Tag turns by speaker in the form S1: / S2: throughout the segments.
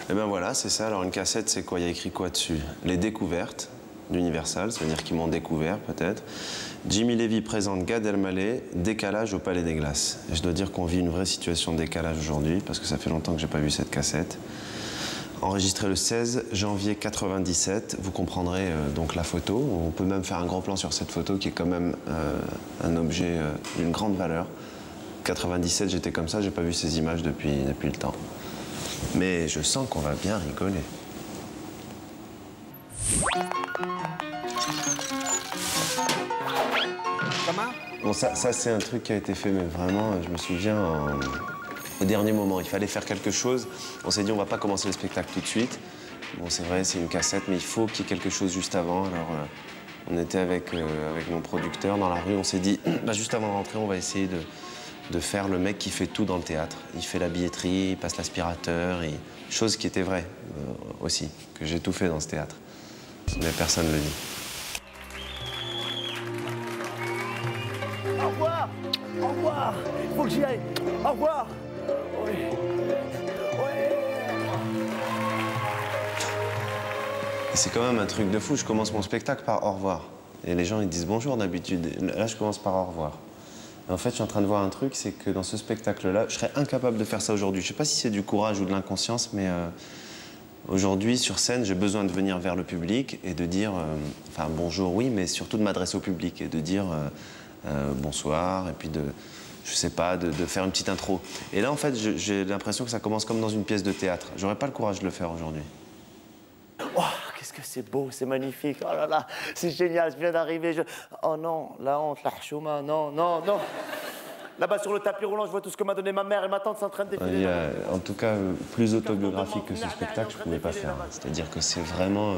S1: Et ben voilà, c'est ça. Alors une cassette, c'est quoi? Il y a écrit quoi dessus? Les découvertes d'Universal, c'est-à-dire qu'ils m'ont découvert peut-être. Jimmy Levy présente Gad Elmaleh, décalage au Palais des Glaces. Et je dois dire qu'on vit une vraie situation de décalage aujourd'hui, parce que ça fait longtemps que j'ai pas vu cette cassette. Enregistré le 16 janvier 97, vous comprendrez donc la photo. On peut même faire un grand plan sur cette photo qui est quand même un objet d'une grande valeur. 97, j'étais comme ça, j'ai pas vu ces images depuis le temps. Mais je sens qu'on va bien rigoler.
S2: Comment?
S1: Bon, ça c'est un truc qui a été fait, mais vraiment, je me souviens, au dernier moment, il fallait faire quelque chose. On s'est dit, on va pas commencer le spectacle tout de suite. Bon, c'est vrai, c'est une cassette, mais il faut qu'il y ait quelque chose juste avant. Alors, on était avec mon producteur dans la rue, on s'est dit, bah, juste avant de rentrer, on va essayer de faire le mec qui fait tout dans le théâtre. Il fait la billetterie, il passe l'aspirateur, chose qui était vraie aussi, que j'ai tout fait dans ce théâtre. Mais personne ne le dit.
S3: Au revoir. Au revoir. Il faut que j'y aille. Au revoir. Oui.
S1: Et c'est quand même un truc de fou. Je commence mon spectacle par au revoir. Et les gens, ils disent bonjour d'habitude. Là, je commence par au revoir. Et en fait, je suis en train de voir un truc, c'est que dans ce spectacle-là, je serais incapable de faire ça aujourd'hui. Je sais pas si c'est du courage ou de l'inconscience, mais aujourd'hui, sur scène, j'ai besoin de venir vers le public et de dire, enfin bonjour, oui, mais surtout de m'adresser au public et de dire bonsoir, et puis je sais pas, de faire une petite intro. Et là, en fait, j'ai l'impression que ça commence comme dans une pièce de théâtre. J'aurais pas le courage de le faire aujourd'hui.
S3: Oh, qu'est-ce que c'est beau, c'est magnifique. Oh là là, c'est génial, je viens d'arriver. Oh non, la honte, la chouma, non, non, non. Là-bas sur le tapis roulant, je vois tout ce que m'a donné ma mère et ma tante, c'est en train de défiler.
S1: En tout cas, plus autobiographique que ce spectacle, je ne pouvais pas faire. C'est-à-dire que c'est vraiment...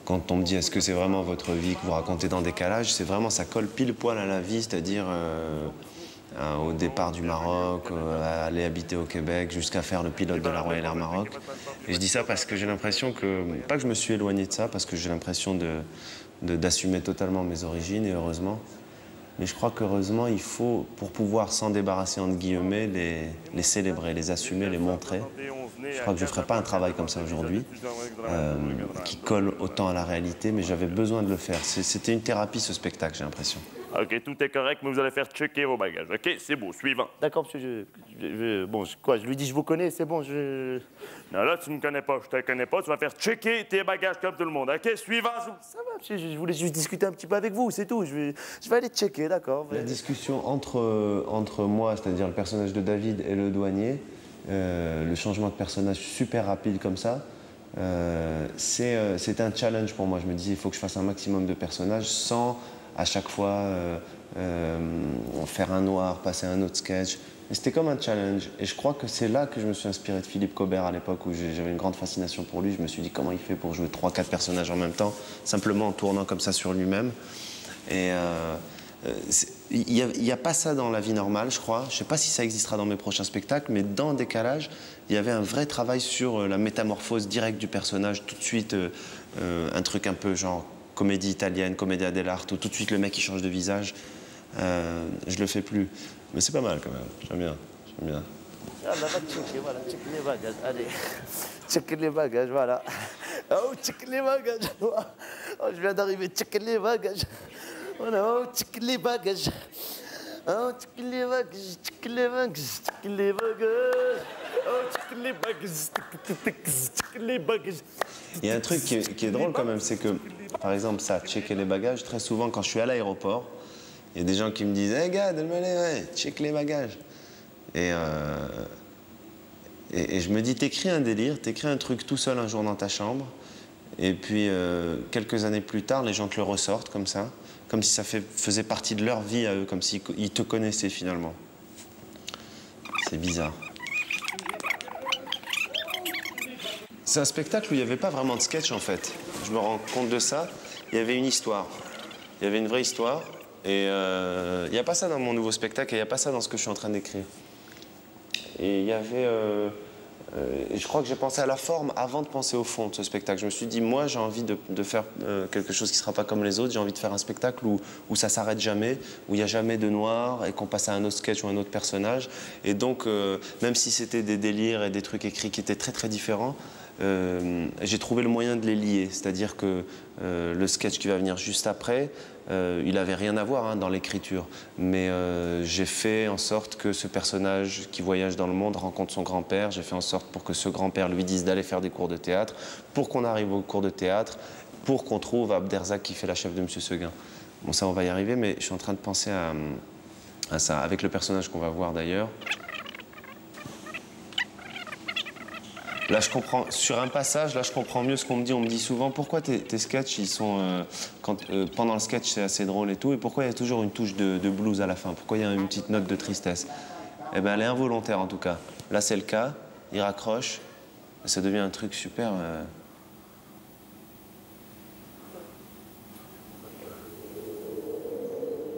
S1: quand on me dit est-ce que c'est vraiment votre vie que vous racontez dans Décalage, c'est vraiment, ça colle pile poil à la vie, c'est-à-dire au départ du Maroc, à aller habiter au Québec, jusqu'à faire le pilote de la Royal Air Maroc. Et je dis ça parce que j'ai l'impression que, pas que je me suis éloigné de ça, parce que j'ai l'impression d'assumer totalement mes origines, et heureusement. Mais je crois qu'heureusement, il faut, pour pouvoir s'en débarrasser, entre guillemets, les célébrer, les assumer, les montrer. Je crois que je ne ferais pas un travail comme ça aujourd'hui, qui colle autant à la réalité, mais j'avais besoin de le faire. C'était une thérapie, ce spectacle, j'ai l'impression.
S4: OK, tout est correct, mais vous allez faire checker vos bagages. OK, c'est beau. Suivant.
S3: D'accord, monsieur, bon, quoi, je lui dis je vous connais, c'est bon,
S4: Non, là, tu ne me connais pas. Je te connais pas. Tu vas faire checker tes bagages comme tout le monde. OK, suivant.
S3: Ça va, monsieur, je voulais juste discuter un petit peu avec vous, c'est tout. Je vais aller checker, d'accord.
S1: La discussion entre moi, c'est-à-dire le personnage de David et le douanier, le changement de personnage super rapide comme ça, c'était un challenge pour moi. Je me disais, il faut que je fasse un maximum de personnages sans à chaque fois faire un noir, passer à un autre sketch. Mais c'était comme un challenge. Et je crois que c'est là que je me suis inspiré de Philippe Cobert à l'époque, où j'avais une grande fascination pour lui. Je me suis dit comment il fait pour jouer 3-4 personnages en même temps, simplement en tournant comme ça sur lui-même. Et il n'y a pas ça dans la vie normale, je crois. Je ne sais pas si ça existera dans mes prochains spectacles, mais dans Décalage, il y avait un vrai travail sur la métamorphose directe du personnage. Tout de suite, un truc un peu genre comédie italienne, commedia dell'arte, où tout de suite le mec il change de visage. Je le fais plus. Mais c'est pas mal quand même. J'aime bien. J'aime bien.
S3: Ah, là, va checker, voilà, check les bagages, allez. Check les bagages, voilà. Oh, check les bagages. Oh, je viens d'arriver, check les bagages. Voilà, oh, check les bagages. Oh, check les bagages, check les bagages, check les bagages. Oh, check les bagages, check les bagages.
S1: Il y a un truc qui est drôle quand même, c'est que, par exemple, ça, checker les bagages, très souvent quand je suis à l'aéroport, il y a des gens qui me disent « Hey, gars, Elmaleh, ouais, check les bagages ». Et je me dis, t'écris un délire, t'écris un truc tout seul un jour dans ta chambre, et puis quelques années plus tard, les gens te le ressortent comme ça, comme si ça faisait partie de leur vie à eux, comme s'ils te connaissaient finalement. C'est bizarre. C'est un spectacle où il n'y avait pas vraiment de sketch en fait. Je me rends compte de ça. Il y avait une histoire. Il y avait une vraie histoire. Et il n'y a pas ça dans mon nouveau spectacle et il n'y a pas ça dans ce que je suis en train d'écrire. Et il y avait Et je crois que j'ai pensé à la forme avant de penser au fond de ce spectacle. Je me suis dit, moi, j'ai envie de faire quelque chose qui ne sera pas comme les autres. J'ai envie de faire un spectacle où ça s'arrête jamais, où il n'y a jamais de noir et qu'on passe à un autre sketch ou un autre personnage. Et donc, même si c'était des délires et des trucs écrits qui étaient très, très différents, j'ai trouvé le moyen de les lier. C'est-à-dire que le sketch qui va venir juste après, il n'avait rien à voir dans l'écriture. Mais j'ai fait en sorte que ce personnage qui voyage dans le monde rencontre son grand-père. J'ai fait en sorte pour que ce grand-père lui dise d'aller faire des cours de théâtre, pour qu'on arrive aux cours de théâtre, pour qu'on trouve Abderzak qui fait la chef de Monsieur Seguin. Bon, ça, on va y arriver, mais je suis en train de penser à ça, avec le personnage qu'on va voir d'ailleurs. Là, je comprends, sur un passage, là, je comprends mieux ce qu'on me dit. On me dit souvent, pourquoi tes sketchs, ils sont... pendant le sketch, c'est assez drôle et tout, et pourquoi il y a toujours une touche de blues à la fin? Pourquoi il y a une petite note de tristesse? Eh bien, elle est involontaire, en tout cas. Là, c'est le cas. Il raccroche. Et ça devient un truc super...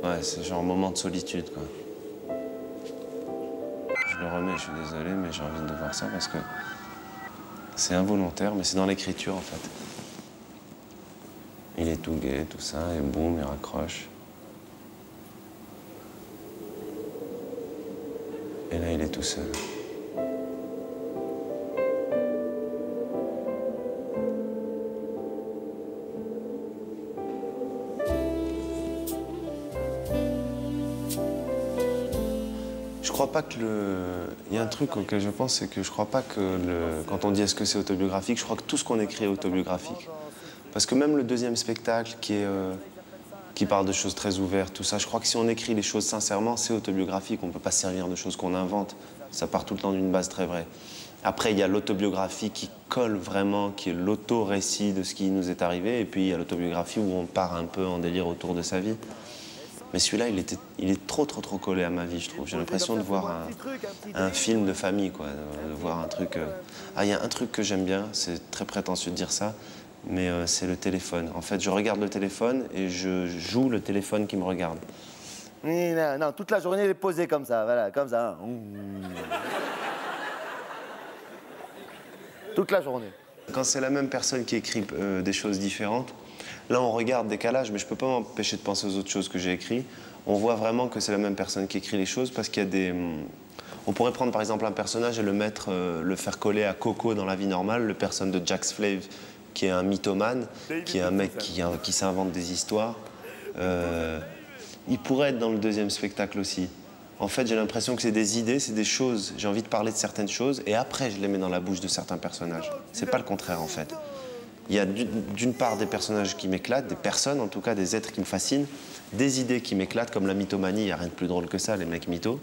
S1: Ouais, c'est genre un moment de solitude, quoi. Je le remets, je suis désolé, mais j'ai envie de voir ça parce que... C'est involontaire, mais c'est dans l'écriture, en fait. Il est tout gai, tout ça, et boum, il raccroche. Et là, il est tout seul. Je crois pas que Il y a un truc auquel je pense, c'est que je crois pas que quand on dit est-ce que c'est autobiographique, je crois que tout ce qu'on écrit est autobiographique. Parce que même le deuxième spectacle qui parle de choses très ouvertes, tout ça, je crois que si on écrit les choses sincèrement, c'est autobiographique. On ne peut pas se servir de choses qu'on invente. Ça part tout le temps d'une base très vraie. Après, il y a l'autobiographie qui colle vraiment, qui est l'auto-récit de ce qui nous est arrivé. Et puis, il y a l'autobiographie où on part un peu en délire autour de sa vie. Mais celui-là, il est trop collé à ma vie, je trouve. J'ai l'impression de voir un film de famille, quoi. De voir un truc... Ah, il y a un truc que j'aime bien, c'est très prétentieux de dire ça, mais c'est le téléphone. En fait, je regarde le téléphone et je joue le téléphone qui me regarde.
S3: Non, toute la journée, il est posé comme ça, voilà, comme ça. Toute la journée.
S1: Quand c'est la même personne qui écrit des choses différentes, là, on regarde décalage, mais je ne peux pas m'empêcher de penser aux autres choses que j'ai écrites. On voit vraiment que c'est la même personne qui écrit les choses parce qu'il y a des... On pourrait prendre par exemple un personnage et le faire coller à Coco dans la vie normale, le personnage de Jax Flav, qui est un mythomane, qui est un mec qui s'invente des histoires. Il pourrait être dans le deuxième spectacle aussi. En fait, j'ai l'impression que c'est des idées, c'est des choses. J'ai envie de parler de certaines choses et après, je les mets dans la bouche de certains personnages. C'est pas le contraire, en fait. Il y a d'une part des personnages qui m'éclatent, des personnes, en tout cas des êtres qui me fascinent, des idées qui m'éclatent, comme la mythomanie, il n'y a rien de plus drôle que ça, les mecs mythos.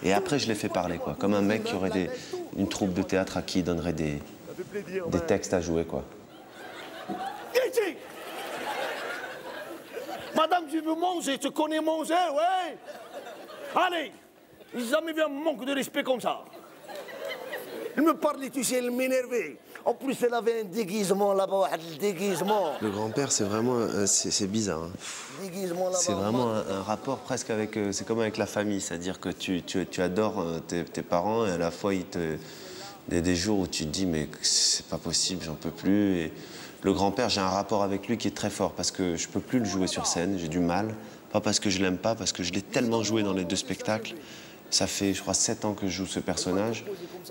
S1: Et après, je les fais parler, quoi. Comme un mec qui aurait une troupe de théâtre à qui il donnerait des textes à jouer, quoi.
S3: Ici. Madame, je veux manger, tu connais manger, ouais. Allez, j'ai jamais vu un manque de respect comme ça. Il me parlait, tu sais, il m'énervait. En plus, elle avait un déguisement là-bas, un déguisement.
S1: Le grand-père, c'est vraiment... c'est bizarre. Hein.
S3: Déguisement là-bas.
S1: C'est vraiment un rapport presque avec... c'est comme avec la famille, c'est-à-dire que tu adores tes parents et à la fois, il y a des jours où tu te dis, mais c'est pas possible, j'en peux plus. Et le grand-père, j'ai un rapport avec lui qui est très fort parce que je peux plus le jouer sur scène, j'ai du mal. Pas parce que je l'aime pas, parce que je l'ai tellement joué dans les deux spectacles. Ça fait, je crois, 7 ans que je joue ce personnage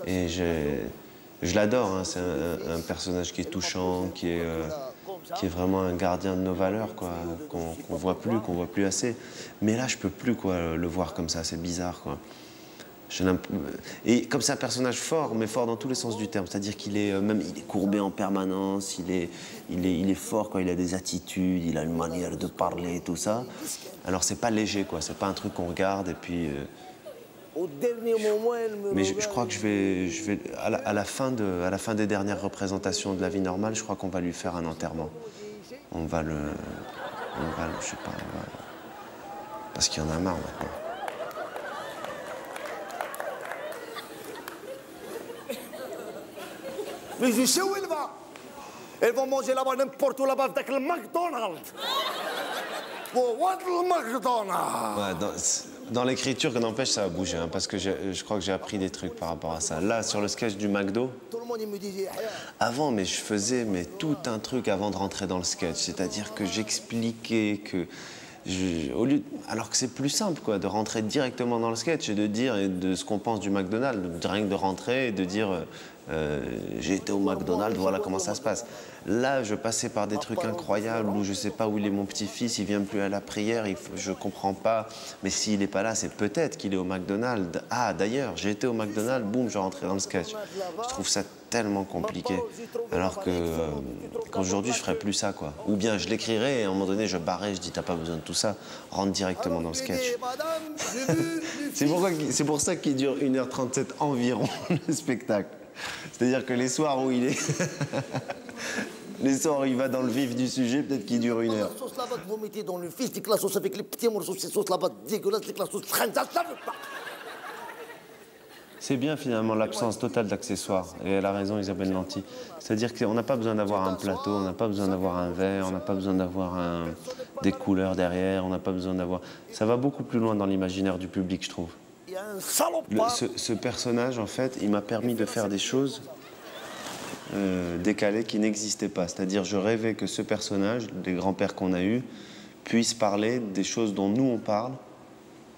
S1: et je l'adore, hein. C'est un personnage qui est touchant, qui est vraiment un gardien de nos valeurs, quoi, qu'on voit plus assez. Mais là, je peux plus, quoi, le voir comme ça, c'est bizarre, quoi. Et comme c'est un personnage fort, mais fort dans tous les sens du terme, c'est-à-dire qu'il est il est courbé en permanence, il est fort, quoi, il a des attitudes, il a une manière de parler, tout ça. Alors c'est pas léger, quoi, c'est pas un truc qu'on regarde et puis.
S3: Au dernier moment, elle me...
S1: Mais je crois que je vais à la fin des dernières représentations de la vie normale, je crois qu'on va lui faire un enterrement. On va le, je sais pas, parce qu'il y en a marre maintenant.
S3: Mais je sais où elle va. Elle va manger là-bas, n'importe où là-bas, avec le McDonald's. Bon, what le McDonald's?
S1: Ouais, Dans l'écriture, que n'empêche, ça a bougé, hein, parce que je crois que j'ai appris des trucs par rapport à ça. Là, sur le sketch du McDo,
S3: Tout le monde il me disait
S1: avant, mais je faisais tout un truc avant de rentrer dans le sketch. C'est-à-dire que j'expliquais que... alors que c'est plus simple, quoi, de rentrer directement dans le sketch et de dire de ce qu'on pense du McDonald's. Rien que de rentrer et de dire j'ai été au McDonald's, voilà comment ça se passe. Là, je passais par des trucs incroyables où je sais pas où il est mon petit-fils, il vient plus à la prière, je comprends pas. Mais s'il est pas là, c'est peut-être qu'il est au McDonald's. Ah, d'ailleurs, j'ai été au McDonald's, boum, je rentrais dans le sketch. Je trouve ça tellement compliqué. Alors que qu'aujourd'hui, je ferais plus ça, quoi. Ou bien je l'écrirais et à un moment donné, je barrais, je dis t'as pas besoin de tout ça, rentre directement dans le sketch. C'est pour ça qu'il dure 1h37 environ, le spectacle. C'est-à-dire que les soirs où il est... les soirs où il va dans le vif du sujet, peut-être qu'il dure 1 heure.
S3: la sauce là-bas que vous mettez dans le fils, c'est que la sauce avec les petits morceaux, cette sauce là-bas dégueulasse, c'est que la sauce ça veut pas.
S1: C'est bien finalement l'absence totale d'accessoires. Et elle a raison, Isabelle Nanty. C'est-à-dire qu'on n'a pas besoin d'avoir un plateau, on n'a pas besoin d'avoir un verre, on n'a pas besoin d'avoir des couleurs derrière, on n'a pas besoin d'avoir... Ça va beaucoup plus loin dans l'imaginaire du public, je trouve.
S3: Il y a un salopard.
S1: Ce personnage, en fait, il m'a permis de faire des choses décalées qui n'existaient pas. C'est-à-dire, je rêvais que ce personnage, des grands-pères qu'on a eus, puisse parler des choses dont nous on parle,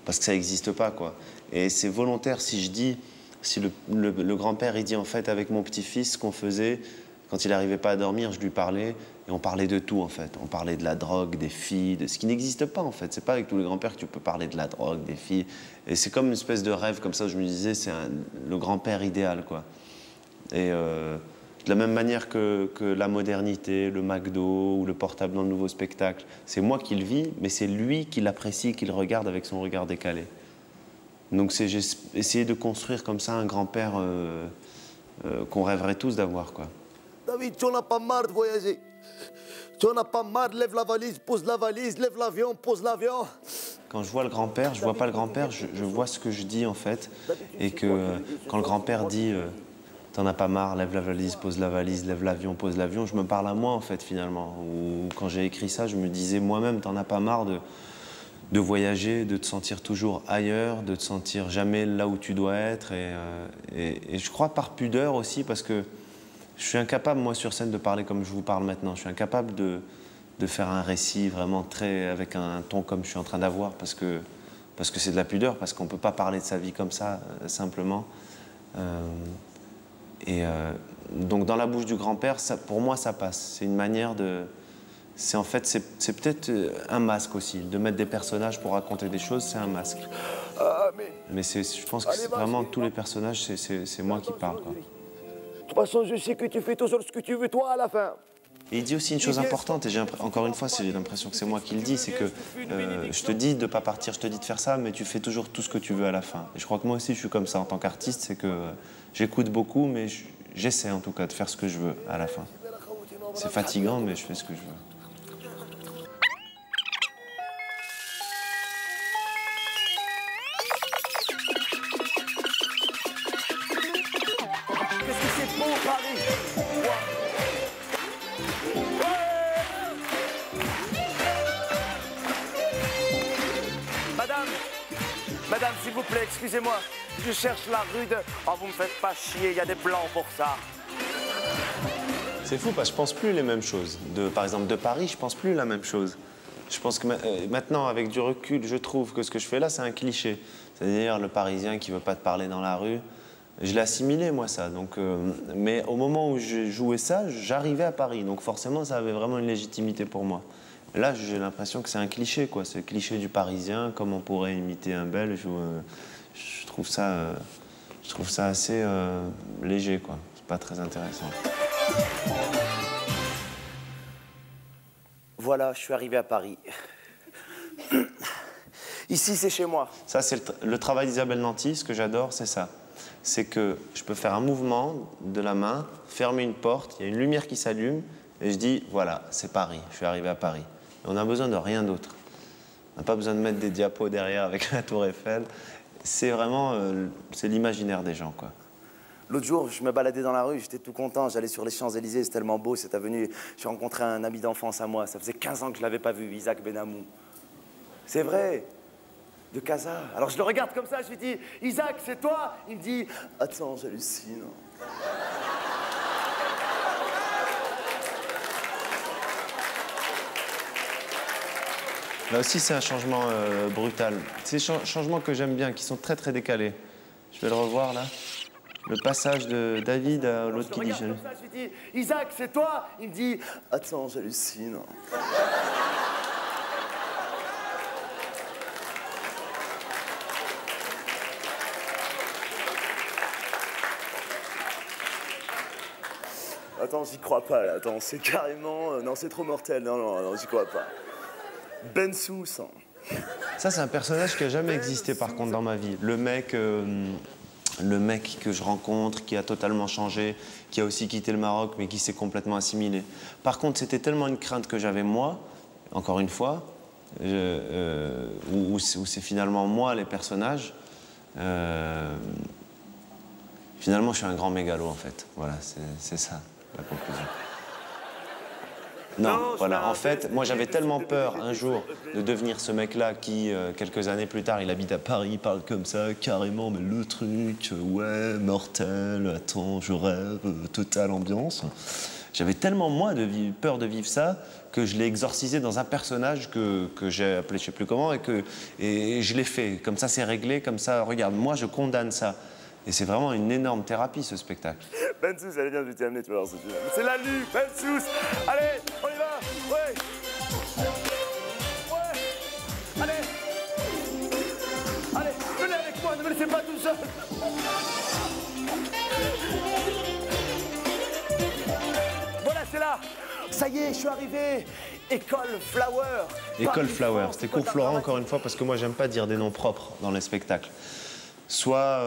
S1: parce que ça n'existe pas, quoi. Et c'est volontaire si je dis, si le grand-père, il dit en fait avec mon petit-fils ce qu'on faisait, quand il n'arrivait pas à dormir, je lui parlais, et on parlait de tout en fait. On parlait de la drogue, des filles, de ce qui n'existe pas en fait. C'est pas avec tous les grands-pères que tu peux parler de la drogue, des filles. Et c'est comme une espèce de rêve comme ça, je me disais, c'est le grand-père idéal, quoi. Et de la même manière que la modernité, le McDo ou le portable dans le nouveau spectacle, c'est moi qui le vis, mais c'est lui qui l'apprécie, qui le regarde avec son regard décalé. Donc j'ai essayé de construire comme ça un grand-père qu'on rêverait tous d'avoir, quoi.
S3: David, tu n'en as pas marre de voyager. Tu n'en as pas marre, lève la valise, pose la valise, lève l'avion, pose l'avion.
S1: Quand je vois le grand-père, je vois pas le grand-père, je vois ce que je dis en fait. Et que quand le grand-père dit t'en as pas marre, lève la valise, pose la valise, lève l'avion, pose l'avion, je me parle à moi en fait finalement. Ou quand j'ai écrit ça, je me disais moi-même, t'en as pas marre de voyager, de te sentir toujours ailleurs, de te sentir jamais là où tu dois être. Et je crois par pudeur aussi, parce que je suis incapable, moi, sur scène, de parler comme je vous parle maintenant. Je suis incapable de faire un récit vraiment très avec un ton comme je suis en train d'avoir, parce que c'est de la pudeur, parce qu'on ne peut pas parler de sa vie comme ça, simplement. Donc, dans la bouche du grand-père, pour moi, ça passe. C'est une manière de... En fait, c'est peut-être un masque aussi. De mettre des personnages pour raconter des choses, c'est un masque. Mais je pense que vraiment tous les personnages, c'est moi qui parle, quoi.
S3: De toute façon, je sais que tu fais toujours ce que tu veux, toi, à la fin.
S1: Et il dit aussi une chose importante, et encore une fois, j'ai l'impression que c'est moi qui le dis, c'est que je te dis de ne pas partir, je te dis de faire ça, mais tu fais toujours tout ce que tu veux à la fin. Et je crois que moi aussi, je suis comme ça en tant qu'artiste, c'est que j'écoute beaucoup, mais j'essaie en tout cas de faire ce que je veux à la fin. C'est fatigant, mais je fais ce que je veux.
S3: Qu'est-ce que c'est beau, Paris. Madame, s'il vous plaît, excusez-moi. Je cherche la rue de... Oh, vous me faites pas chier, il y a des plans pour ça.
S1: C'est fou parce que je pense plus les mêmes choses. Par exemple, de Paris, je pense plus la même chose. Je pense que maintenant, avec du recul, je trouve que ce que je fais là, c'est un cliché. C'est-à-dire le Parisien qui veut pas te parler dans la rue. Je l'ai assimilé, moi, ça. Donc, mais au moment où j'ai joué ça, j'arrivais à Paris. Donc forcément, ça avait vraiment une légitimité pour moi. Là, j'ai l'impression que c'est un cliché, quoi. C'est le cliché du Parisien, comme on pourrait imiter un Belge. Je trouve ça assez léger, quoi. C'est pas très intéressant.
S3: Voilà, je suis arrivé à Paris. Ici, c'est chez moi.
S1: Ça, c'est le travail d'Isabelle Nanty. Ce que j'adore, c'est ça. C'est que je peux faire un mouvement de la main, fermer une porte, il y a une lumière qui s'allume, et je dis, voilà, c'est Paris, je suis arrivé à Paris. Et on n'a besoin de rien d'autre. On n'a pas besoin de mettre des diapos derrière avec la tour Eiffel. C'est vraiment, c'est l'imaginaire des gens, quoi.
S3: L'autre jour, je me baladais dans la rue, j'étais tout content, j'allais sur les Champs-Élysées, c'est tellement beau cette avenue. J'ai rencontré un ami d'enfance à moi, ça faisait 15 ans que je ne l'avais pas vu, Isaac Benamou. C'est vrai. de Casa. Alors je le regarde comme ça, je lui dis, Isaac, c'est toi? Il me dit, attends, j'hallucine.
S1: Là aussi, c'est un changement brutal. C'est des changements que j'aime bien, qui sont très très décalés. Je vais le revoir là. Le passage de David à l'autre qui dit...
S3: Je le regarde comme ça, je lui dis, Isaac, c'est toi? Il me dit, attends, j'hallucine. Attends, j'y crois pas, là. Attends, c'est carrément... non, c'est trop mortel. Non, non, non, j'y crois pas. Bensous.
S1: Ça, c'est un personnage qui a jamais existé, par contre, dans ma vie. Le mec que je rencontre, qui a totalement changé, qui a aussi quitté le Maroc, mais qui s'est complètement assimilé. Par contre, c'était tellement une crainte que j'avais, moi, encore une fois, où c'est finalement moi, les personnages. Finalement, je suis un grand mégalo, en fait. Voilà, c'est ça. La conclusion. Non, voilà, en fait, moi j'avais tellement peur un jour de devenir ce mec-là qui, quelques années plus tard, il habite à Paris, il parle comme ça, carrément, mais le truc, ouais, mortel, attends, je rêve, totale ambiance. J'avais tellement, moi, peur de vivre ça, que je l'ai exorcisé dans un personnage que j'ai appelé je sais plus comment, et je l'ai fait. Comme ça, c'est réglé, comme ça, regarde, moi, je condamne ça. Et c'est vraiment une énorme thérapie, ce spectacle.
S3: Bensous, allez, viens, je vais t'y amener, tu vas voir ce que tu veux. C'est la nuit, Bensous. Allez, on y va. Ouais. Ouais. Allez. Allez, venez avec moi, ne me laissez pas tout seul. Voilà, c'est là. Ça y est, je suis arrivé. École Flower.
S1: École Flower. C'était cours Florent, encore une fois, parce que moi, j'aime pas dire des noms propres dans les spectacles. Soit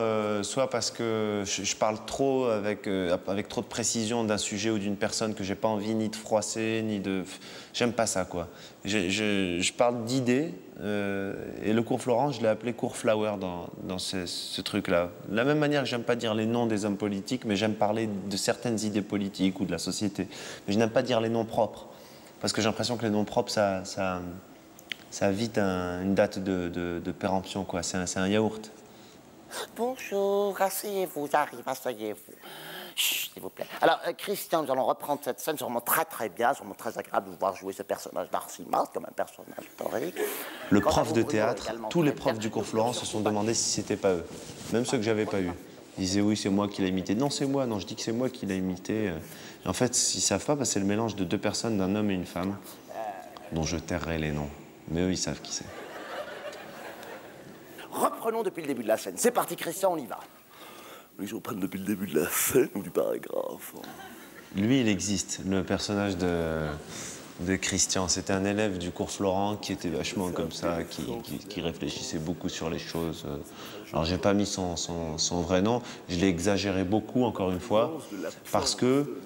S1: parce que je parle trop avec trop de précision d'un sujet ou d'une personne que j'ai pas envie ni de froisser, ni de... J'aime pas ça, quoi. Je parle d'idées, et le cours Florent, je l'ai appelé cours Flower dans ce truc-là. De la même manière que j'aime pas dire les noms des hommes politiques, mais j'aime parler de certaines idées politiques ou de la société. Mais je n'aime pas dire les noms propres, parce que j'ai l'impression que les noms propres, ça a vite une date de péremption, quoi. C'est un yaourt.
S2: Bonjour, asseyez-vous, j'arrive, asseyez-vous. Chut, s'il vous plaît. Alors, Christian, nous allons reprendre cette scène. C'est vraiment très, très bien. C'est vraiment très agréable de vous voir jouer ce personnage d'Arcimas comme un personnage historique.
S1: Le prof de théâtre, tous les profs du cours Florent se sont demandé si c'était pas eux. Même ceux que j'avais pas eu. Ils disaient oui, c'est moi qui l'ai imité. Non, c'est moi. Non, je dis que c'est moi qui l'ai imité. Et en fait, ils savent pas parce que c'est le mélange de deux personnes, d'un homme et une femme, dont je tairai les noms. Mais eux, ils savent qui c'est.
S3: Reprenons depuis le début de la scène. C'est parti, Christian, on y va. Oui, je reprends depuis le début de la scène ou du paragraphe.
S1: Lui, il existe, le personnage de Christian. C'était un élève du cours Florent qui était vachement comme ça, qui réfléchissait beaucoup sur les choses. Alors, j'ai pas mis son vrai nom. Je l'ai exagéré beaucoup, encore une fois, parce que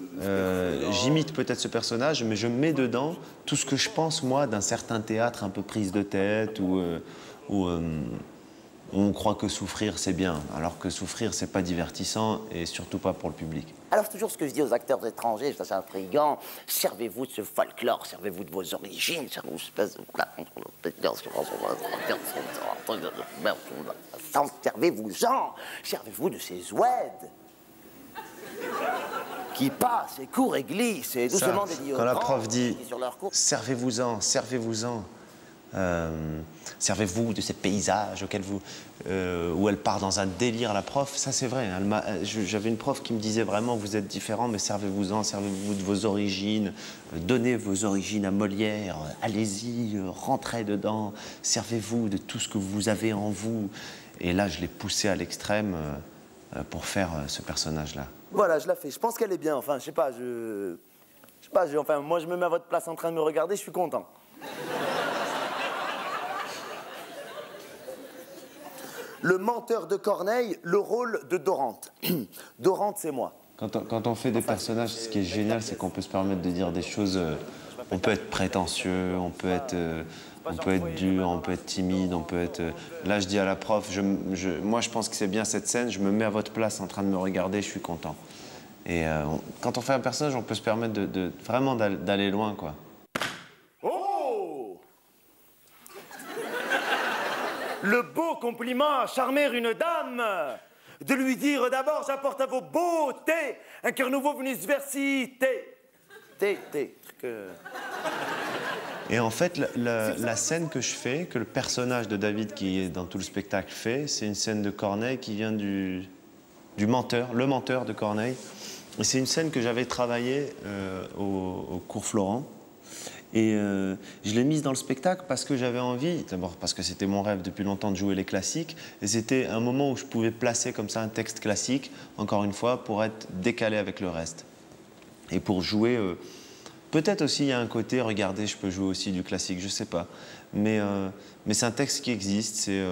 S1: j'imite peut-être ce personnage, mais je mets dedans tout ce que je pense, moi, d'un certain théâtre un peu prise de tête où on croit que souffrir, c'est bien, alors que souffrir, c'est pas divertissant et surtout pas pour le public.
S2: Alors, toujours ce que je dis aux acteurs étrangers, ça c'est intriguant, servez-vous de ce folklore, servez-vous de vos origines, servez-vous servez-vous de ces oueds qui passent et courent et glissent et doucement déliés.
S1: Quand la prof dit « servez-vous-en, servez-vous-en », servez-vous de ces paysages où elle part dans un délire, la prof, ça c'est vrai. J'avais une prof qui me disait vraiment, vous êtes différents, mais servez-vous-en, servez-vous de vos origines, donnez vos origines à Molière, allez-y, rentrez dedans, servez-vous de tout ce que vous avez en vous. Et là, je l'ai poussé à l'extrême pour faire ce personnage-là.
S3: Voilà, je la fais. Je pense qu'elle est bien. Enfin, je sais pas, enfin, moi, je me mets à votre place en train de me regarder, je suis content. Le menteur de Corneille, le rôle de Dorante. Dorante, c'est moi.
S1: Quand on fait des personnages, ce qui est génial, c'est qu'on peut se permettre de dire des choses... on peut être prétentieux, on peut être dur, on peut être timide, on peut être... Là, je dis à la prof, moi, je pense que c'est bien cette scène, je me mets à votre place en train de me regarder, je suis content. Et quand on fait un personnage, on peut se permettre vraiment d'aller loin, quoi.
S3: Oh!
S4: le beau compliment à charmer une dame, de lui dire d'abord j'apporte à vos beautés un cœur nouveau venu se versi,
S1: Et en fait, la scène que je fais, que le personnage de David qui est dans tout le spectacle fait, c'est une scène de Corneille qui vient du menteur, le menteur de Corneille. Et c'est une scène que j'avais travaillée au cours Florent. Et je l'ai mise dans le spectacle parce que j'avais envie, d'abord parce que c'était mon rêve depuis longtemps de jouer les classiques, et c'était un moment où je pouvais placer comme ça un texte classique, encore une fois, pour être décalé avec le reste. Et pour jouer, peut-être aussi il y a un côté, regardez, je peux jouer aussi du classique, je sais pas. Mais c'est un texte qui existe, c'est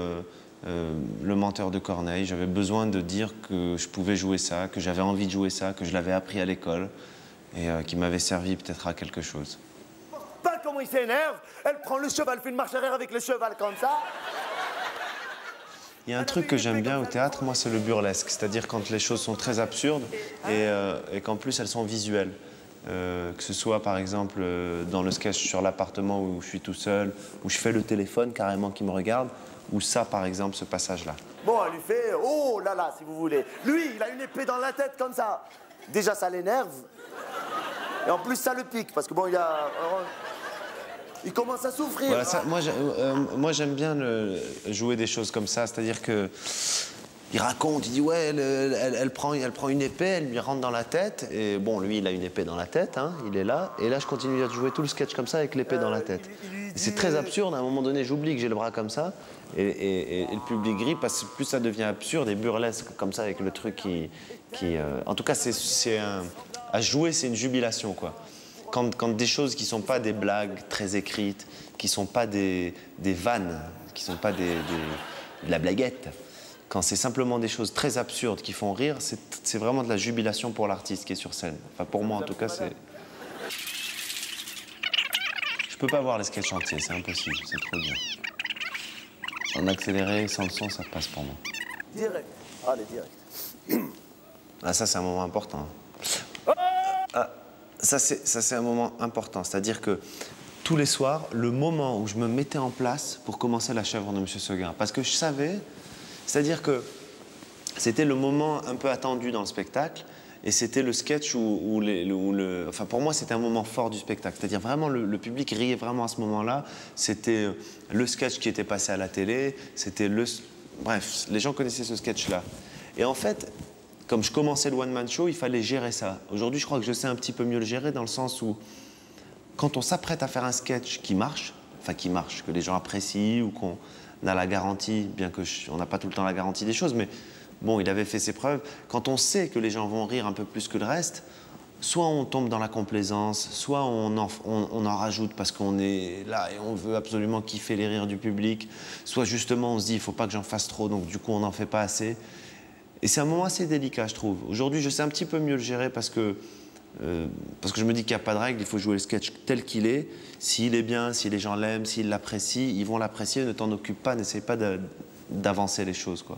S1: Le menteur de Corneille. J'avais besoin de dire que je pouvais jouer ça, que j'avais envie de jouer ça, que je l'avais appris à l'école, et qui m'avait servi peut-être à quelque chose.
S3: Pas comment il s'énerve, elle prend le cheval, fait une marche arrière avec le cheval comme ça.
S1: Il y a un truc que j'aime bien au théâtre, moi, c'est le burlesque. C'est-à-dire quand les choses sont très absurdes et qu'en plus elles sont visuelles. Que ce soit par exemple dans le sketch sur l'appartement où je suis tout seul, où je fais le téléphone carrément qui me regarde, ou ça par exemple, ce passage-là.
S3: Bon, elle lui fait oh là là, si vous voulez. Lui, il a une épée dans la tête comme ça. Déjà, ça l'énerve. Et en plus, ça le pique, parce que bon, il commence à souffrir.
S1: Voilà, ça, moi, j'aime bien jouer des choses comme ça, c'est-à-dire que il raconte, il dit ouais, elle prend une épée, elle lui rentre dans la tête, et bon, lui, il a une épée dans la tête, hein, il est là, et là, je continue à jouer tout le sketch comme ça avec l'épée dans la tête. C'est très absurde, à un moment donné, j'oublie que j'ai le bras comme ça, et le public rit, parce que plus ça devient absurde et burlesque comme ça, avec le truc qui en tout cas, à jouer, c'est une jubilation, quoi. Quand des choses qui ne sont pas des blagues très écrites, qui ne sont pas des vannes, qui ne sont pas de la blaguette, quand c'est simplement des choses très absurdes qui font rire, c'est vraiment de la jubilation pour l'artiste qui est sur scène. Enfin, pour moi, en tout cas, c'est... Je peux pas voir les sketchs entiers, c'est impossible, c'est trop dur. En accéléré, sans le son, ça passe pour moi.
S3: Direct. Allez, direct.
S1: Ah, ça, c'est un moment important. Ah, ça, c'est un moment important. C'est-à-dire que tous les soirs, le moment où je me mettais en place pour commencer La chèvre de M. Seguin, parce que je savais, c'est-à-dire que c'était le moment un peu attendu dans le spectacle, et c'était le sketch enfin, pour moi, c'était un moment fort du spectacle. C'est-à-dire vraiment, le public riait vraiment à ce moment-là. C'était le sketch qui était passé à la télé, c'était le... Bref, les gens connaissaient ce sketch-là. Et en fait, comme je commençais le one-man show, il fallait gérer ça. Aujourd'hui, je crois que je sais un petit peu mieux le gérer dans le sens où, quand on s'apprête à faire un sketch qui marche, que les gens apprécient ou qu'on a la garantie, bien qu'on n'a pas tout le temps la garantie des choses, mais bon, il avait fait ses preuves. Quand on sait que les gens vont rire un peu plus que le reste, soit on tombe dans la complaisance, soit on en rajoute parce qu'on est là et on veut absolument kiffer les rires du public, soit justement on se dit il ne faut pas que j'en fasse trop, donc du coup on n'en fait pas assez. Et c'est un moment assez délicat, je trouve. Aujourd'hui, je sais un petit peu mieux le gérer parce que je me dis qu'il n'y a pas de règle, il faut jouer le sketch tel qu'il est. S'il est bien, si les gens l'aiment, s'ils l'apprécient, ils vont l'apprécier, ne t'en occupe pas, n'essaie pas d'avancer les choses, quoi.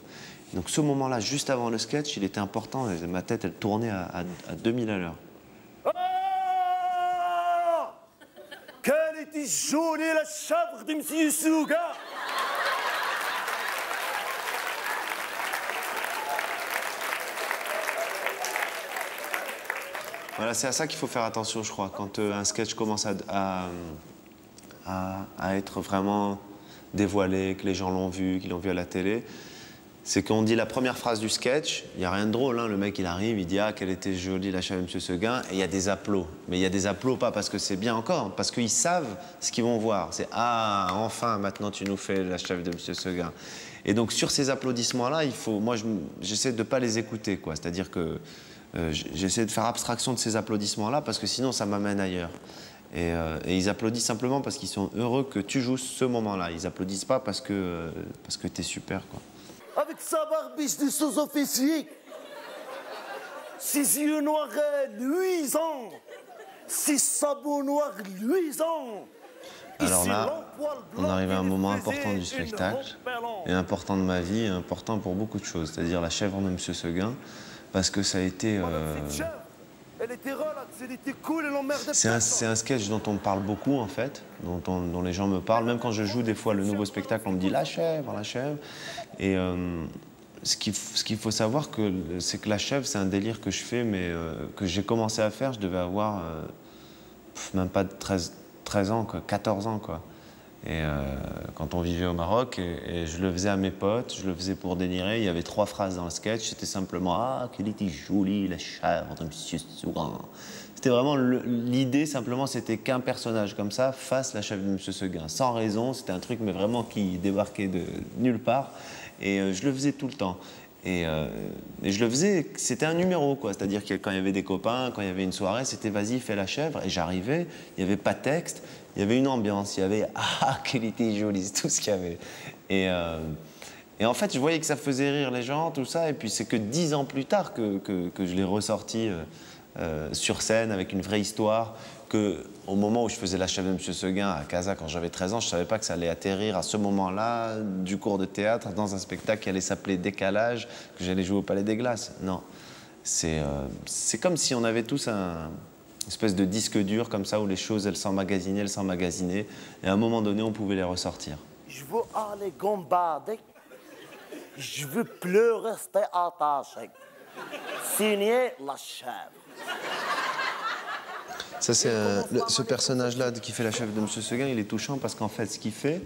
S1: Donc ce moment-là, juste avant le sketch, il était important, ma tête, elle tournait à 2000 à l'heure.
S4: Oh, quelle était jolie la chèvre de M. Seguin!
S1: Voilà, c'est à ça qu'il faut faire attention, je crois. Quand un sketch commence à être vraiment dévoilé, que les gens l'ont vu, qu'ils l'ont vu à la télé, c'est qu'on dit la première phrase du sketch, il n'y a rien de drôle, hein. Le mec, il arrive, il dit « Ah, quelle était jolie la chèvre de M. Seguin », et il y a des applaudissements. Mais il y a des applaudissements pas parce que c'est bien encore, parce qu'ils savent ce qu'ils vont voir. C'est « Ah, enfin, maintenant, tu nous fais la chèvre de M. Seguin ». Et donc, sur ces applaudissements-là, moi, j'essaie de ne pas les écouter, quoi. C'est-à-dire que j'essaie de faire abstraction de ces applaudissements-là parce que sinon ça m'amène ailleurs. Et ils applaudissent simplement parce qu'ils sont heureux que tu joues ce moment-là. Ils applaudissent pas parce que t'es super, quoi.
S3: Avec sa barbiche de sous-officier, ses yeux noirs luisants, ses sabots noirs luisants.
S1: Alors là, on arrive à un moment important du spectacle, et important de ma vie, et important pour beaucoup de choses, c'est-à-dire La chèvre de M. Seguin, parce que ça a été
S3: Elle était relax, elle était cool, elle emmerdait
S1: C'est un sketch dont on me parle beaucoup, en fait, dont les gens me parlent. Même quand je joue, des fois, le nouveau spectacle, on me dit « la chèvre ». Et ce qu'il faut savoir, c'est que la chèvre, c'est un délire que je fais, mais que j'ai commencé à faire, je devais avoir même pas 13 ans, quoi, 14 ans, quoi. Et quand on vivait au Maroc, et je le faisais à mes potes, je le faisais pour délirer, il y avait 3 phrases dans le sketch, c'était simplement « Ah, qu'elle était jolie, la chèvre de Monsieur Seguin ». C'était vraiment l'idée, simplement, c'était qu'un personnage comme ça fasse la chèvre de Monsieur Seguin, sans raison, c'était un truc, mais vraiment qui débarquait de nulle part, et je le faisais tout le temps. Et je le faisais, c'était un numéro, quoi. C'est-à-dire que quand il y avait des copains, quand il y avait une soirée, c'était vas-y, fais la chèvre. Et j'arrivais, il n'y avait pas de texte, il y avait une ambiance, il y avait ah, qu'elle était jolie, c'est tout ce qu'il y avait. Et en fait, je voyais que ça faisait rire les gens, tout ça. Et puis c'est que 10 ans plus tard que je l'ai ressorti sur scène avec une vraie histoire. Au moment où je faisais la chèvre de Monsieur Seguin à Casa, quand j'avais 13 ans, je ne savais pas que ça allait atterrir à ce moment-là du cours de théâtre dans un spectacle qui allait s'appeler Décalage, que j'allais jouer au Palais des Glaces. Non, c'est comme si on avait tous une espèce de disque dur comme ça où les choses, elles s'emmagasinaient, et à un moment donné, on pouvait les ressortir.
S3: Je veux aller gambader. Je veux plus rester attaché. Signé la chèvre.
S1: Ça, c'est ce personnage-là qui fait la chèvre de Monsieur Seguin, il est touchant parce qu'en fait, ce qu'il fait,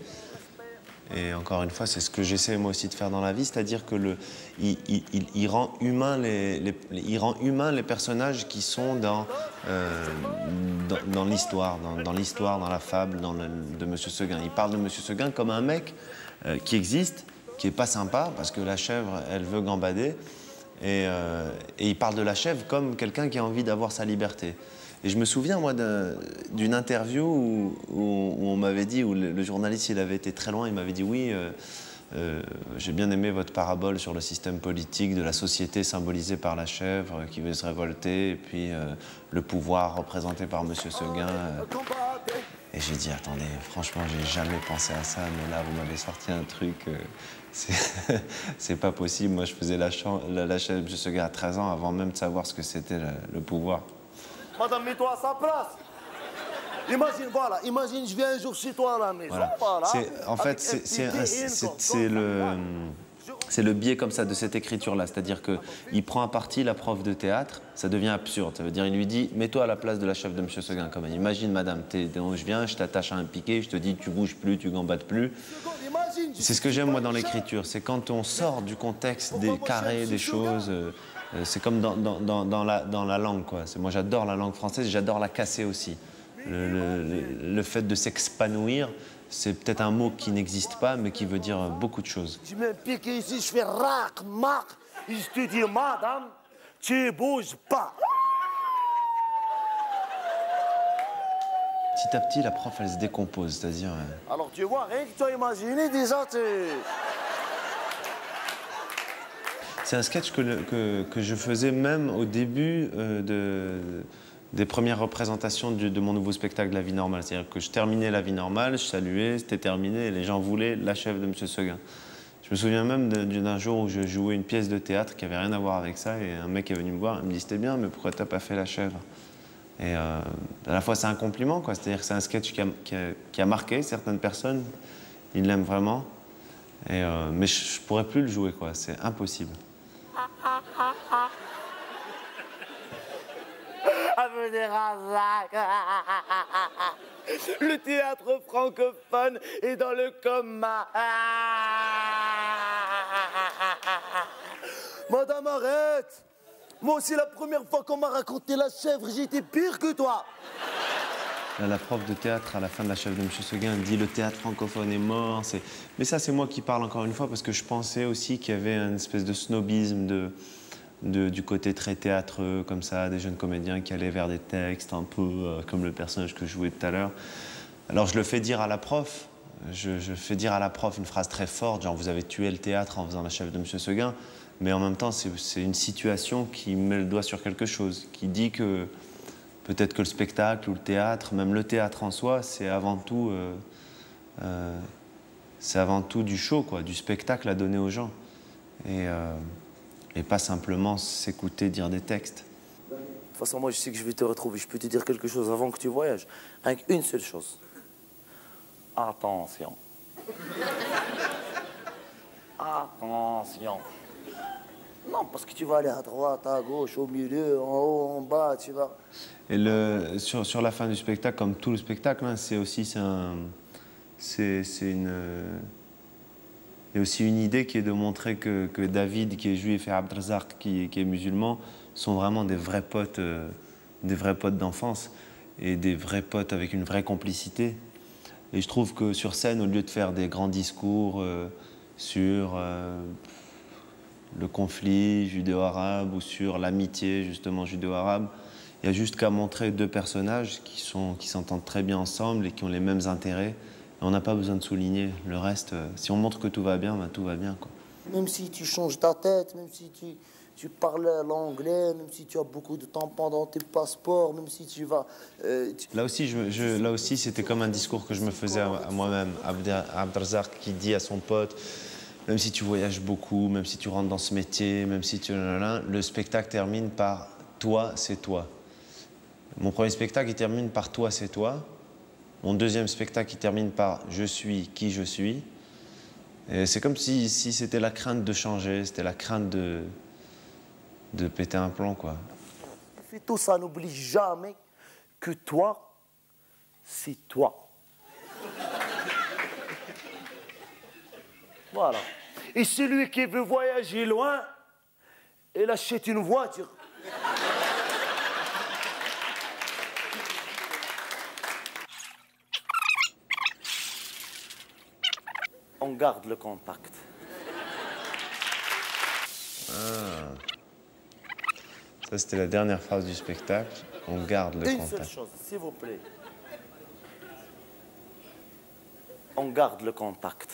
S1: et encore une fois, c'est ce que j'essaie moi aussi de faire dans la vie, c'est-à-dire que il rend humain les personnages qui sont dans l'histoire, dans la fable de Monsieur Seguin. Il parle de Monsieur Seguin comme un mec qui existe, qui est pas sympa parce que la chèvre, elle veut gambader, et il parle de la chèvre comme quelqu'un qui a envie d'avoir sa liberté. Et je me souviens, moi, d'une interview où on m'avait dit, où le journaliste, il avait été très loin, il m'avait dit « Oui, j'ai bien aimé votre parabole sur le système politique de la société symbolisée par la chèvre qui veut se révolter, et puis le pouvoir représenté par Monsieur Seguin. » Et j'ai dit « Attendez, franchement, j'ai jamais pensé à ça, mais là, vous m'avez sorti un truc... c'est pas possible. Moi, je faisais la chèvre de Monsieur Seguin à 13 ans avant même de savoir ce que c'était le pouvoir. »
S3: Madame, mets-toi à sa place. Imagine, je viens un jour chez toi à la maison, voilà.
S1: En fait, c'est le biais comme ça de cette écriture-là. C'est-à-dire qu'il prend à partie la prof de théâtre, ça devient absurde. Ça veut dire, il lui dit, mets-toi à la place de la chèvre de Monsieur Seguin. Comme, imagine, madame, je viens, je t'attache à un piquet, je te dis, tu bouges plus, tu gambades plus. C'est ce que j'aime, moi, dans l'écriture. C'est quand on sort du contexte des carrés, des choses... c'est comme dans la langue, quoi. Moi, j'adore la langue française, j'adore la casser aussi. Le fait de s'expanouir, c'est peut-être un mot qui n'existe pas, mais qui veut dire beaucoup de choses.
S3: Je mets un piqué ici, je fais rac, mac, et je te dis, madame, tu bouges pas.
S1: Petit à petit, la prof, elle se décompose, c'est-à-dire...
S3: Alors, tu vois, rien que tu as imaginé, déjà, tu...
S1: C'est un sketch que je faisais même au début des premières représentations de mon nouveau spectacle La Vie Normale. C'est-à-dire que je terminais La Vie Normale, je saluais, c'était terminé, et les gens voulaient la chèvre de Monsieur Seguin. Je me souviens même d'un jour où je jouais une pièce de théâtre qui n'avait rien à voir avec ça, et un mec est venu me voir, il me dit « C'était bien, mais pourquoi t'as pas fait la chèvre ?» Et à la fois, c'est un compliment, quoi. C'est-à-dire que c'est un sketch qui a marqué certaines personnes, ils l'aiment vraiment, mais je pourrais plus le jouer, quoi. C'est impossible.
S3: Le théâtre francophone est dans le coma. Madame, arrête. Moi aussi, la première fois qu'on m'a raconté la chèvre, j'étais pire que toi.
S1: La prof de théâtre, à la fin de la chèvre de Monsieur Seguin, dit « Le théâtre francophone est mort ». Mais ça, c'est moi qui parle encore une fois, parce que je pensais aussi qu'il y avait une espèce de snobisme du côté très théâtreux, comme ça, des jeunes comédiens qui allaient vers des textes un peu comme le personnage que je jouais tout à l'heure. Alors je le fais dire à la prof, je fais dire à la prof une phrase très forte, genre « Vous avez tué le théâtre en faisant la chèvre de Monsieur Seguin ». Mais en même temps, c'est une situation qui met le doigt sur quelque chose, qui dit que peut-être que le spectacle ou le théâtre, même le théâtre en soi, c'est avant tout du show, quoi, du spectacle à donner aux gens. Et pas simplement s'écouter dire des textes.
S3: toute façon, moi, je sais que je vais te retrouver. Je peux te dire quelque chose avant que tu voyages. Avec une seule chose. Attention. Attention. Non, parce que tu vas aller à droite, à gauche, au milieu, en haut, en bas, tu vas...
S1: Et sur la fin du spectacle, comme tout le spectacle, hein, il y a aussi une idée qui est de montrer que David, qui est juif, et Abdrazak, qui est musulman, sont vraiment des vrais potes d'enfance et des vrais potes avec une vraie complicité. Et je trouve que sur scène, au lieu de faire des grands discours sur le conflit judéo-arabe ou sur l'amitié justement judéo-arabe, il y a juste qu'à montrer deux personnages qui s'entendent très bien ensemble et qui ont les mêmes intérêts. Et on n'a pas besoin de souligner le reste. Si on montre que tout va bien, ben tout va bien, quoi.
S3: Même si tu changes ta tête, même si tu parles l'anglais, même si tu as beaucoup de temps pendant tes passeports, même si tu vas...
S1: Là aussi, c'était comme un discours que je me faisais à moi-même. Abdrazak qui dit à son pote, même si tu voyages beaucoup, même si tu rentres dans ce métier, même si tu... Le spectacle termine par « toi, c'est toi ». Mon premier spectacle, il termine par « toi, c'est toi ». Mon deuxième spectacle, il termine par « je suis qui je suis ». Et c'est comme si c'était la crainte de changer, c'était la crainte de péter un plomb, quoi.
S3: Fais tout ça, n'oublie jamais que toi, c'est toi. Voilà.
S4: Et celui qui veut voyager loin, il achète une voiture.
S3: On garde le contact.
S1: Ah. Ça, c'était la dernière phrase du spectacle. On garde le contact.
S3: Une seule chose, s'il vous plaît. On garde le contact.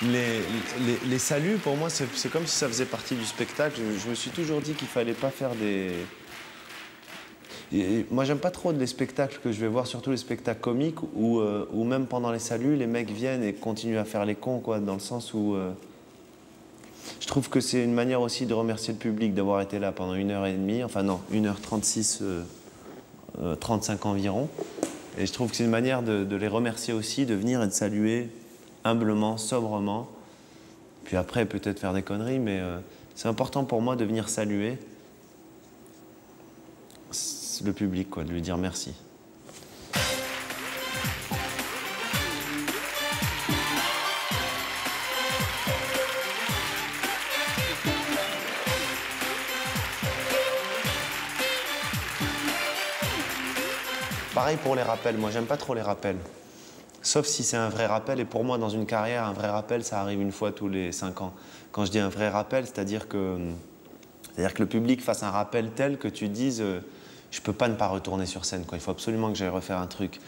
S1: Les saluts, pour moi, c'est comme si ça faisait partie du spectacle. Je me suis toujours dit qu'il fallait pas faire des... Et moi, j'aime pas trop les spectacles que je vais voir, surtout les spectacles comiques, où même pendant les saluts, les mecs viennent et continuent à faire les cons, quoi, dans le sens où... Je trouve que c'est une manière aussi de remercier le public d'avoir été là pendant 1h30, enfin non, 1h36, 35 environ. Et je trouve que c'est une manière de les remercier aussi, de venir et de saluer humblement, sobrement. Puis après, peut-être faire des conneries, mais c'est important pour moi de venir saluer le public, quoi, de lui dire merci. Pareil pour les rappels, moi j'aime pas trop les rappels. Sauf si c'est un vrai rappel, et pour moi dans une carrière, un vrai rappel ça arrive une fois tous les 5 ans. Quand je dis un vrai rappel, c'est-à-dire que le public fasse un rappel tel que tu dises je peux pas ne pas retourner sur scène, quoi. Il faut absolument que j'aille refaire un truc.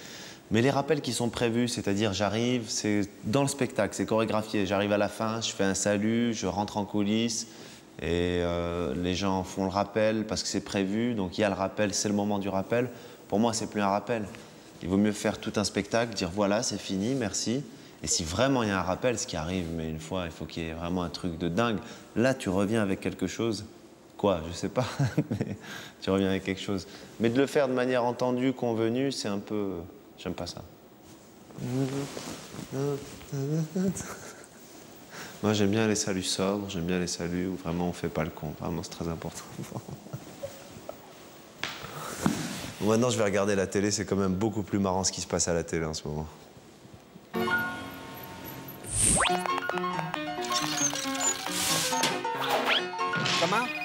S1: Mais les rappels qui sont prévus, c'est-à-dire j'arrive, c'est dans le spectacle, c'est chorégraphié, j'arrive à la fin, je fais un salut, je rentre en coulisses, et les gens font le rappel parce que c'est prévu, donc il y a le rappel, c'est le moment du rappel. Pour moi, c'est plus un rappel. Il vaut mieux faire tout un spectacle, dire voilà, c'est fini, merci. Et si vraiment il y a un rappel, ce qui arrive, mais une fois, il faut qu'il y ait vraiment un truc de dingue, là, tu reviens avec quelque chose. Quoi, je sais pas, mais tu reviens avec quelque chose. Mais de le faire de manière entendue, convenue, c'est un peu... J'aime pas ça. Moi, j'aime bien les saluts sobres, j'aime bien les saluts où vraiment on fait pas le con. Vraiment, c'est très important. Bon, maintenant, je vais regarder la télé. C'est quand même beaucoup plus marrant ce qui se passe à la télé en ce moment.
S2: Comment?